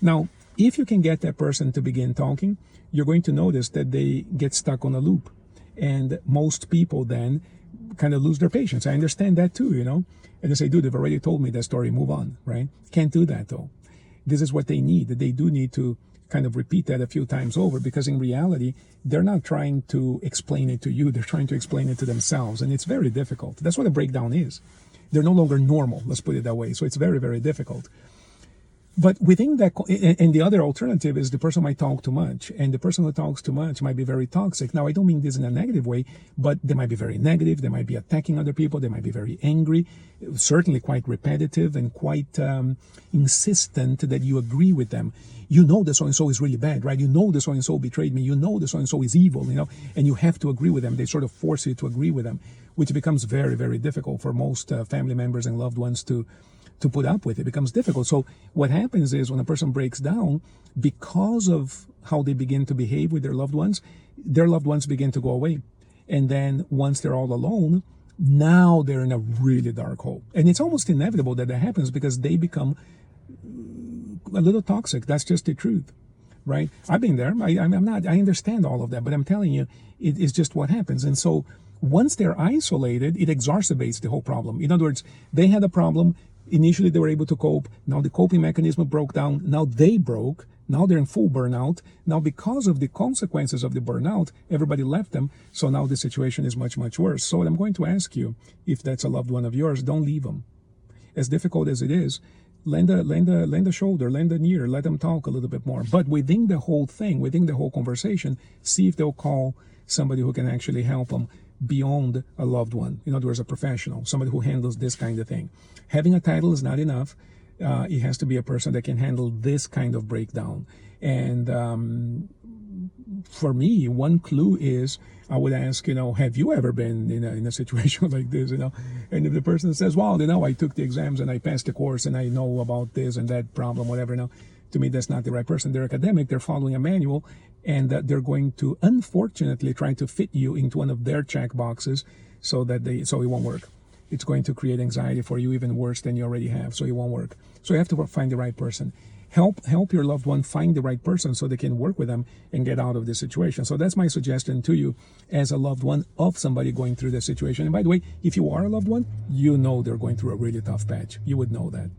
Now, if you can get that person to begin talking, you're going to notice that they get stuck on a loop. And most people then kind of lose their patience. I understand that too, And they say, dude, they've already told me that story, move on, right? Can't do that though. This is what they need. They do need to kind of repeat that a few times over, because in reality, they're not trying to explain it to you. They're trying to explain it to themselves. And it's very difficult. That's what a breakdown is. They're no longer normal, let's put it that way. So it's very, very difficult. But within that, and the other alternative is the person might talk too much, and the person who talks too much might be very toxic. Now, I don't mean this in a negative way, but they might be very negative. They might be attacking other people. They might be very angry, certainly quite repetitive and quite insistent that you agree with them. You know that so-and-so is really bad, right? You know that so-and-so betrayed me. You know that so-and-so is evil, and you have to agree with them. They sort of force you to agree with them, which becomes very, very difficult for most family members and loved ones to put up with. It becomes difficult. So what happens is when a person breaks down, because of how they begin to behave with their loved ones begin to go away. And then once they're all alone, now they're in a really dark hole. And it's almost inevitable that happens, because they become a little toxic. That's just the truth, right? I've been there. I understand all of that, but I'm telling you, it's just what happens. And so once they're isolated, it exacerbates the whole problem. In other words, they had a problem. Initially, they were able to cope. Now the coping mechanism broke down. Now they broke. Now they're in full burnout. Now, because of the consequences of the burnout, everybody left them. So now the situation is much, much worse. So what I'm going to ask you, if that's a loved one of yours, don't leave them. As difficult as it is, lend a shoulder, lend an ear, let them talk a little bit more. But within the whole thing, within the whole conversation, see if they'll call somebody who can actually help them beyond a loved one. In other words, a professional, somebody who handles this kind of thing. Having a title is not enough. It has to be a person that can handle this kind of breakdown. And for me, one clue is I would ask, have you ever been in a situation like this, And if the person says, well, I took the exams and I passed the course and I know about this and that problem, whatever, to me, that's not the right person. They're academic, they're following a manual, and they're going to, unfortunately, try to fit you into one of their check boxes so it won't work. It's going to create anxiety for you even worse than you already have, so it won't work. So you have to find the right person. Help your loved one find the right person so they can work with them and get out of this situation. So that's my suggestion to you as a loved one of somebody going through this situation. And by the way, if you are a loved one, they're going through a really tough patch. You would know that.